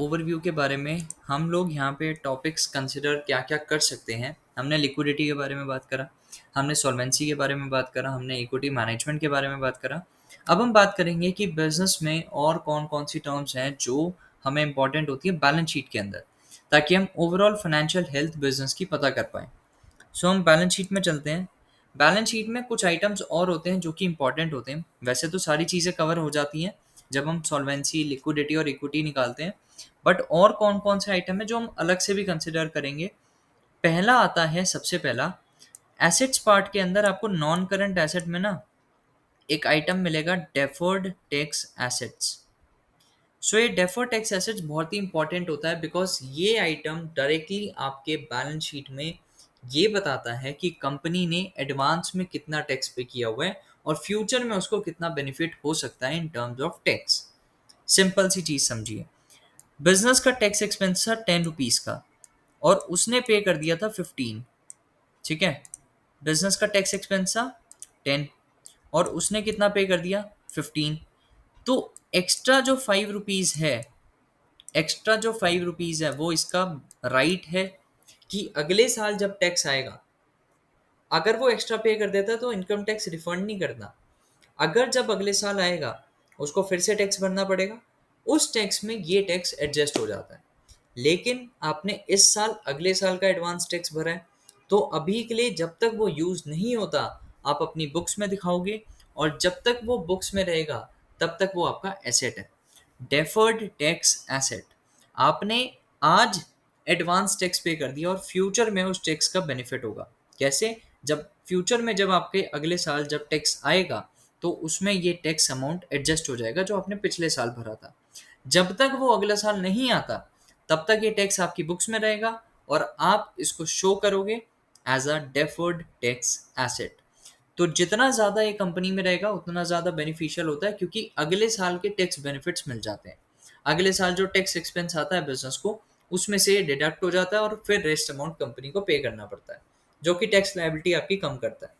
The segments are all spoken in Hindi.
ओवरव्यू के बारे में हम लोग यहाँ पे टॉपिक्स कंसिडर क्या क्या कर सकते हैं। हमने लिक्विडिटी के बारे में बात करा, हमने सॉल्वेंसी के बारे में बात करा, हमने इक्विटी मैनेजमेंट के बारे में बात करा। अब हम बात करेंगे कि बिजनेस में और कौन कौन सी टर्म्स हैं जो हमें इंपॉर्टेंट होती है बैलेंस शीट के अंदर, ताकि हम ओवरऑल फाइनेंशियल हेल्थ बिजनेस की पता कर पाएँ। सो हम बैलेंस शीट में चलते हैं। बैलेंस शीट में कुछ आइटम्स और होते हैं जो कि इंपॉर्टेंट होते हैं। वैसे तो सारी चीज़ें कवर हो जाती हैं जब हम सॉल्वेंसी, लिक्विडिटी और इक्विटी निकालते हैं, बट और कौन कौन से आइटम है जो हम अलग से भी कंसिडर करेंगे। पहला आता है, सबसे पहला एसेट्स पार्ट के अंदर आपको नॉन करंट एसेट में ना एक आइटम मिलेगा, डेफर्ड टैक्स एसेट्स। सो ये डेफर्ड टैक्स एसेट्स बहुत ही इंपॉर्टेंट होता है, बिकॉज ये आइटम डायरेक्टली आपके बैलेंस शीट में ये बताता है कि कंपनी ने एडवांस में कितना टैक्स पे किया हुआ है और फ्यूचर में उसको कितना बेनिफिट हो सकता है in terms of tax. Simple सी चीज़ समझिए, बिजनेस का टैक्स एक्सपेंस था 10 रुपीज़ का और उसने पे कर दिया था 15। ठीक है, बिजनेस का टैक्स एक्सपेंस था 10 और उसने कितना पे कर दिया, 15। तो एक्स्ट्रा जो 5 रुपीज़ है वो इसका राइट है कि अगले साल जब टैक्स आएगा, अगर वो एक्स्ट्रा पे कर देता तो इनकम टैक्स रिफंड नहीं करना। अगर जब अगले साल आएगा उसको फिर से टैक्स भरना पड़ेगा, उस टैक्स में ये टैक्स एडजस्ट हो जाता है। लेकिन आपने इस साल अगले साल का एडवांस टैक्स भरा है, तो अभी के लिए जब तक वो यूज़ नहीं होता आप अपनी बुक्स में दिखाओगे, और जब तक वो बुक्स में रहेगा तब तक वो आपका एसेट है, डेफर्ड टैक्स एसेट। आपने आज एडवांस टैक्स पे कर दिया और फ्यूचर में उस टैक्स का बेनिफिट होगा। कैसे? जब फ्यूचर में जब आपके अगले साल जब टैक्स आएगा तो उसमें ये टैक्स अमाउंट एडजस्ट हो जाएगा जो आपने पिछले साल भरा था। जब तक वो अगला साल नहीं आता तब तक ये टैक्स आपकी बुक्स में रहेगा और आप इसको शो करोगे as a deferred tax asset. तो जितना ज़्यादा ये कंपनी में रहेगा उतना ज़्यादा बेनिफिशियल होता है, क्योंकि अगले साल के टैक्स बेनिफिट्स मिल जाते हैं। अगले साल जो टैक्स एक्सपेंस आता है बिजनेस को, उसमें से डिडक्ट हो जाता है और फिर रेस्ट अमाउंट कंपनी को पे करना पड़ता है, जो कि टैक्स लायबिलिटी आपकी कम करता है।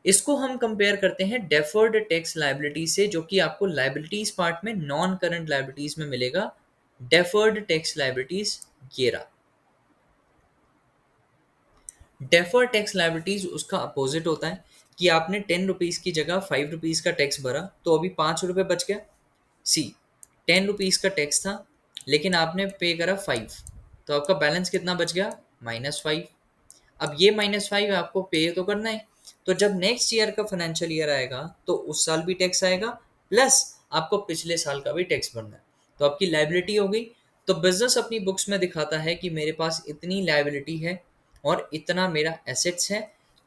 इसको हम कंपेयर करते हैं डेफर्ड टैक्स लायबिलिटी से, जो कि आपको लायबिलिटीज पार्ट में नॉन करंट लायबिलिटीज में मिलेगा। डेफर्ड टैक्स लायबिलिटीज ये रहा। डेफर्ड टैक्स लायबिलिटीज उसका अपोजिट होता है कि आपने 10 रुपीज़ की जगह 5 रुपीज़ का टैक्स भरा तो अभी 5 रुपये बच गया। सी, 10 रुपीज़ का टैक्स था लेकिन आपने पे करा 5, तो आपका बैलेंस कितना बच गया, -5। अब ये -5 आपको पे तो करना है, तो जब नेक्स्ट ईयर का फाइनेंशियल ईयर आएगा तो उस साल भी टैक्स आएगा, प्लस आपको पिछले साल का भी टैक्स भरना है, तो आपकी लायबिलिटी हो गई। तो बिजनेस अपनी बुक्स में दिखाता है कि मेरे पास इतनी लायबिलिटी है और इतना मेरा एसेट्स है।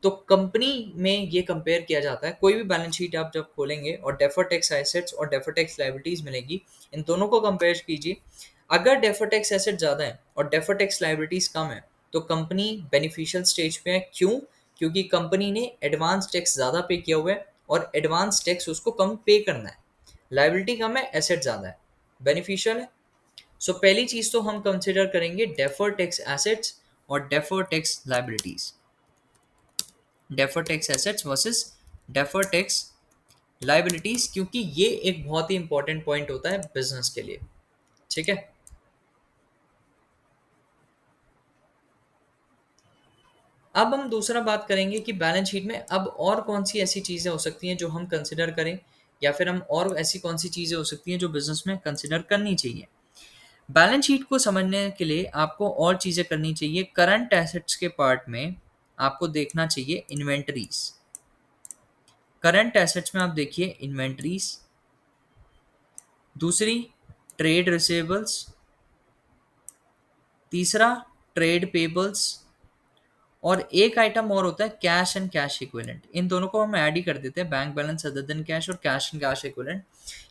तो कंपनी में ये कंपेयर किया जाता है, कोई भी बैलेंस शीट आप जब खोलेंगे और डेफर्ड टैक्स एसेट्स और डेफर्ड टैक्स लायबिलिटीज मिलेगी, इन दोनों को कंपेयर कीजिए। अगर डेफर्ड टैक्स एसेट ज़्यादा है और डेफर्ड टैक्स लायबिलिटीज कम है तो कंपनी बेनिफिशियल स्टेज पे है। क्यों? क्योंकि कंपनी ने एडवांस टैक्स ज़्यादा पे किया हुआ है और एडवांस टैक्स उसको कम पे करना है। लायबिलिटी कम है, एसेट ज़्यादा है, बेनिफिशियल है। सो पहली चीज़ तो हम कंसिडर करेंगे डेफर्ड टैक्स एसेट्स और deferred tax liabilities. Deferred tax assets versus deferred tax liabilities, क्योंकि ये एक बहुत ही इंपॉर्टेंट पॉइंट होता है बिजनेस के लिए। ठीक है, अब हम दूसरा बात करेंगे कि बैलेंस शीट में अब और कौन सी ऐसी चीज़ें हो सकती हैं जो हम कंसिडर करें, या फिर हम और ऐसी कौन सी चीज़ें हो सकती हैं जो बिजनेस में कंसिडर करनी चाहिए। बैलेंस शीट को समझने के लिए आपको और चीज़ें करनी चाहिए। करंट एसेट्स के पार्ट में आपको देखना चाहिए इन्वेंटरीज। करंट एसेट्स में आप देखिए इन्वेंटरीज, दूसरी ट्रेड रिसीवेबल्स, तीसरा ट्रेड पेबल्स, और एक आइटम और होता है कैश एंड कैश इक्विवेलेंट। इन दोनों को हम ऐड ही कर देते हैं, bank balance other than cash और कैश एंड कैश इक्विवेलेंट।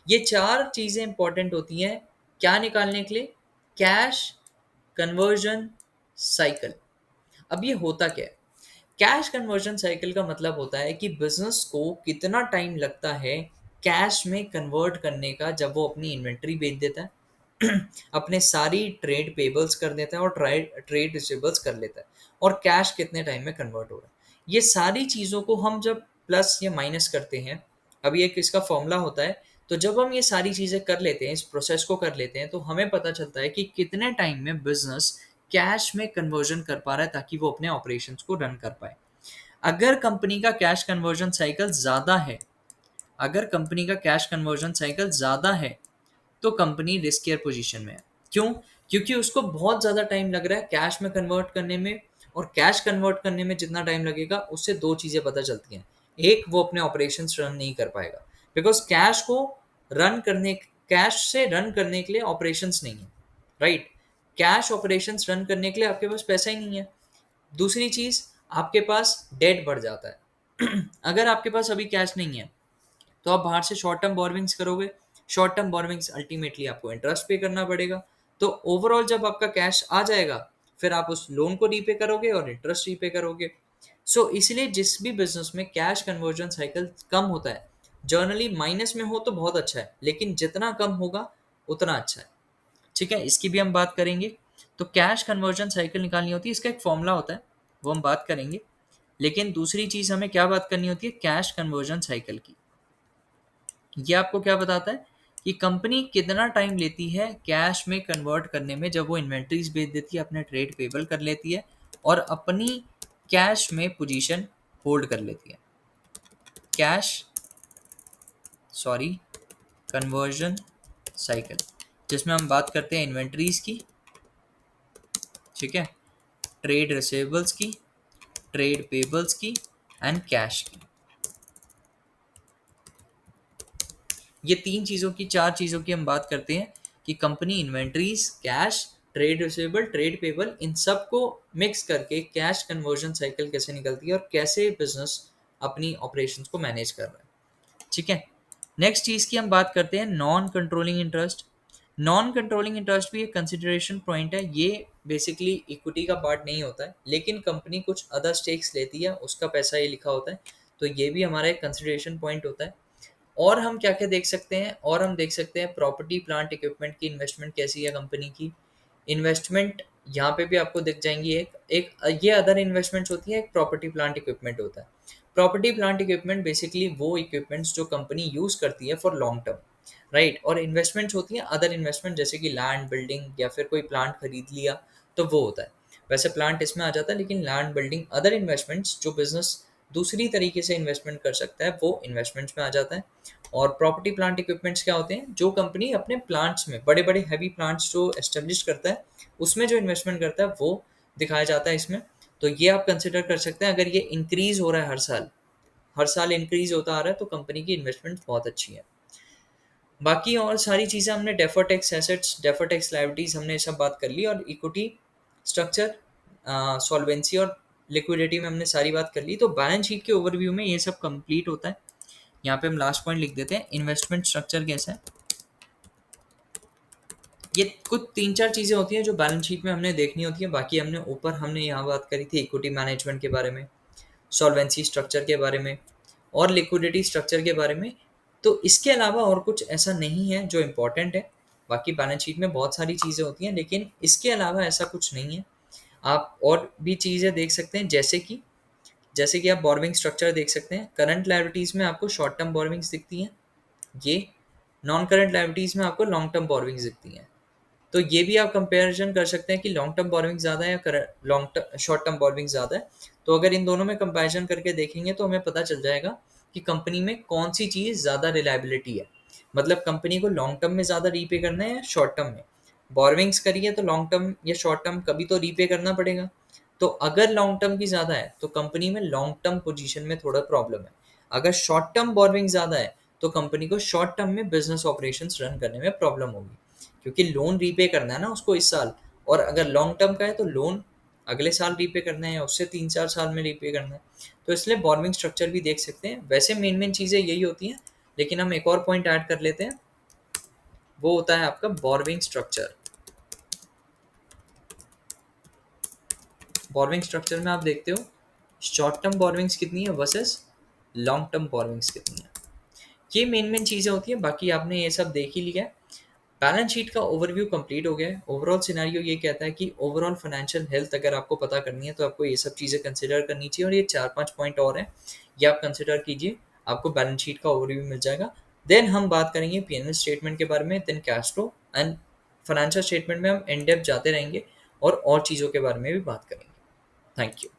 ये चार चीज़ें इंपॉर्टेंट होती हैं क्या निकालने के लिए, कैश कन्वर्जन साइकिल। अब ये होता क्या है? कैश कन्वर्जन साइकिल का मतलब होता है कि बिजनेस को कितना टाइम लगता है कैश में कन्वर्ट करने का, जब वो अपनी इन्वेंट्री बेच देता है अपने सारी ट्रेड पेबल्स कर देता है और ट्रेड ट्रेड रिसीवेबल्स कर लेता है, और कैश कितने टाइम में कन्वर्ट हो रहा है। ये सारी चीज़ों को हम जब प्लस या माइनस करते हैं, अभी एक इसका फॉर्मूला होता है, तो जब हम ये सारी चीज़ें कर लेते हैं, इस प्रोसेस को कर लेते हैं, तो हमें पता चलता है कि कितने टाइम में बिजनेस कैश में कन्वर्जन कर पा रहा है ताकि वो अपने ऑपरेशंस को रन कर पाए। अगर कंपनी का कैश कन्वर्जन साइकिल ज़्यादा है, अगर कंपनी का कैश कन्वर्जन साइकिल ज़्यादा है, तो कंपनी रिस्कियर पोजीशन में है। क्यों? क्योंकि उसको बहुत ज़्यादा टाइम लग रहा है कैश में कन्वर्ट करने में, और कैश कन्वर्ट करने में जितना टाइम लगेगा उससे दो चीज़ें पता चलती हैं। एक, वो अपने ऑपरेशंस रन नहीं कर पाएगा, बिकॉज कैश से रन करने के लिए ऑपरेशंस नहीं है, राइट? कैश ऑपरेशंस रन करने के लिए आपके पास पैसा ही नहीं है। दूसरी चीज़, आपके पास डेट बढ़ जाता है। अगर आपके पास अभी कैश नहीं है तो आप बाहर से शॉर्ट टर्म बोरविंग्स करोगे। शॉर्ट टर्म बोरविंग्स अल्टीमेटली आपको इंटरेस्ट पे करना पड़ेगा। तो ओवरऑल जब आपका कैश आ जाएगा, फिर आप उस लोन को रीपे करोगे और इंटरेस्ट रीपे करोगे। सो इसलिए जिस भी बिजनेस में कैश कन्वर्जन साइकिल कम होता है, जर्नली माइनस में हो तो बहुत अच्छा है, लेकिन जितना कम होगा उतना अच्छा है। ठीक है, इसकी भी हम बात करेंगे। तो कैश कन्वर्जन साइकिल निकालनी होती है, इसका एक फॉर्मूला होता है, वो हम बात करेंगे। लेकिन दूसरी चीज हमें क्या बात करनी होती है कैश कन्वर्जन साइकिल की। ये आपको क्या बताता है कि कंपनी कितना टाइम लेती है कैश में कन्वर्ट करने में, जब वो इन्वेंट्रीज बेच देती है, अपने ट्रेड पेबल कर लेती है और अपनी कैश में पोजीशन होल्ड कर लेती है। कैश सॉरी कन्वर्जन साइकिल, जिसमें हम बात करते हैं इन्वेंट्रीज की, ठीक है, ट्रेड रिसीवेबल्स की, ट्रेड पेबल्स की एंड कैश की। ये तीन चीज़ों की, चार चीज़ों की हम बात करते हैं कि company inventories, cash, trade receivable, trade payable, इन सब को मिक्स करके कैश कन्वर्जन साइकिल कैसे निकलती है और कैसे बिजनेस अपनी ऑपरेशंस को मैनेज कर रहा है। ठीक है, नेक्स्ट चीज़ की हम बात करते हैं non controlling interest. Non controlling interest भी एक कंसिडरेशन पॉइंट है। ये बेसिकली इक्विटी का पार्ट नहीं होता है, लेकिन कंपनी कुछ अदर स्टेक्स लेती है, उसका पैसा ये लिखा होता है, तो ये भी हमारा एक कंसिडरेशन पॉइंट होता है। और हम क्या क्या देख सकते हैं, और हम देख सकते हैं प्रॉपर्टी प्लांट इक्विपमेंट की इन्वेस्टमेंट कैसी है कंपनी की। इन्वेस्टमेंट यहाँ पे भी आपको दिख जाएंगी। एक एक ये अदर इन्वेस्टमेंट्स होती है, एक प्रॉपर्टी प्लांट इक्विपमेंट होता है। प्रॉपर्टी प्लांट इक्विपमेंट बेसिकली वो इक्विपमेंट्स जो कंपनी यूज़ करती है फॉर लॉन्ग टर्म, राइट। और इन्वेस्टमेंट्स होती हैं अदर इन्वेस्टमेंट, जैसे कि लैंड बिल्डिंग या फिर कोई प्लांट खरीद लिया, तो वो होता है। वैसे प्लांट इसमें आ जाता है, लेकिन लैंड बिल्डिंग अदर इन्वेस्टमेंट्स जो बिजनेस दूसरी तरीके से इन्वेस्टमेंट कर सकता है, वो इन्वेस्टमेंट्स में आ जाता है। और प्रॉपर्टी प्लांट इक्विपमेंट्स क्या होते हैं, जो कंपनी अपने प्लांट्स में, बड़े बड़े हैवी प्लांट्स जो एस्टेब्लिश करता है, उसमें जो इन्वेस्टमेंट करता है वो दिखाया जाता है इसमें। तो ये आप कंसिडर कर सकते हैं। अगर ये इंक्रीज हो रहा है हर साल इंक्रीज होता आ रहा है, तो कंपनी की इन्वेस्टमेंट बहुत अच्छी है। बाकी और सारी चीज़ें हमने deferred tax assets, deferred tax liabilities, हमने सब बात कर ली। और इक्विटी स्ट्रक्चर, सॉल्वेंसी और लिक्विडिटी में हमने सारी बात कर ली। तो बैलेंस शीट के ओवरव्यू में ये सब कंप्लीट होता है। यहाँ पे हम लास्ट पॉइंट लिख देते हैं, इन्वेस्टमेंट स्ट्रक्चर कैसा है। ये कुछ तीन चार चीज़ें होती हैं जो बैलेंस शीट में हमने देखनी होती है। बाकी हमने यहाँ बात करी थी इक्विटी मैनेजमेंट के बारे में, सॉल्वेंसी स्ट्रक्चर के बारे में और लिक्विडिटी स्ट्रक्चर के बारे में। तो इसके अलावा और कुछ ऐसा नहीं है जो इम्पोर्टेंट है। बाकी बैलेंस शीट में बहुत सारी चीज़ें होती हैं, लेकिन इसके अलावा ऐसा कुछ नहीं है। आप और भी चीज़ें देख सकते हैं, जैसे कि आप बोरोविंग स्ट्रक्चर देख सकते हैं। करंट लायबिलिटीज़ में आपको शॉर्ट टर्म बोरोविंग्स दिखती हैं, ये नॉन करंट लायबिलिटीज़ में आपको लॉन्ग टर्म बोरोविंग्स दिखती हैं। तो ये भी आप कंपैरिजन कर सकते हैं कि लॉन्ग टर्म बोरोविंग ज़्यादा है या शॉर्ट टर्म बोरोविंग ज़्यादा है। तो अगर इन दोनों में कंपैरिजन करके देखेंगे तो हमें पता चल जाएगा कि कंपनी में कौन सी चीज़ ज़्यादा रिलायबिलिटी है। मतलब कंपनी को लॉन्ग टर्म में ज़्यादा रीपे करना है या शॉर्ट टर्म में। बोरोविंग्स करिए तो लॉन्ग टर्म या शॉर्ट टर्म कभी तो रीपे करना पड़ेगा। तो अगर लॉन्ग टर्म की ज़्यादा है तो कंपनी में लॉन्ग टर्म पोजीशन में थोड़ा प्रॉब्लम है। अगर शॉर्ट टर्म बोरोविंग ज़्यादा है तो कंपनी को शॉर्ट टर्म में बिजनेस ऑपरेशंस रन करने में प्रॉब्लम होगी, क्योंकि लोन रीपे करना है ना उसको इस साल। और अगर लॉन्ग टर्म का है तो लोन अगले साल रीपे करना है या उससे 3-4 साल में रीपे करना है। तो इसलिए बोरोविंग स्ट्रक्चर भी देख सकते हैं। वैसे मेन मेन चीज़ें यही होती हैं, लेकिन हम एक और पॉइंट ऐड कर लेते हैं, वो होता है आपका बोरोविंग स्ट्रक्चर। बोरोविंग स्ट्रक्चर में आप देखते हो शॉर्ट टर्म बोरोविंग्स कितनी है वर्सेस लॉन्ग टर्म बोरोविंग्स कितनी है। ये मेन मेन चीज़ें होती हैं। बाकी आपने ये सब देख ही लिया है। बैलेंस शीट का ओवरव्यू कंप्लीट हो गया है। ओवरऑल सिनेरियो ये कहता है कि ओवरऑल फाइनेंशियल हेल्थ अगर आपको पता करनी है तो आपको ये सब चीज़ें कंसिडर करनी चाहिए। और ये 4-5 पॉइंट और हैं, ये आप कंसिडर कीजिए, आपको बैलेंस शीट का ओवरव्यू मिल जाएगा। देन हम बात करेंगे पीएनएल स्टेटमेंट के बारे में, then cash flow and financial statement में हम इन डेप्थ जाते रहेंगे और चीज़ों के बारे में भी बात करेंगे। Thank you.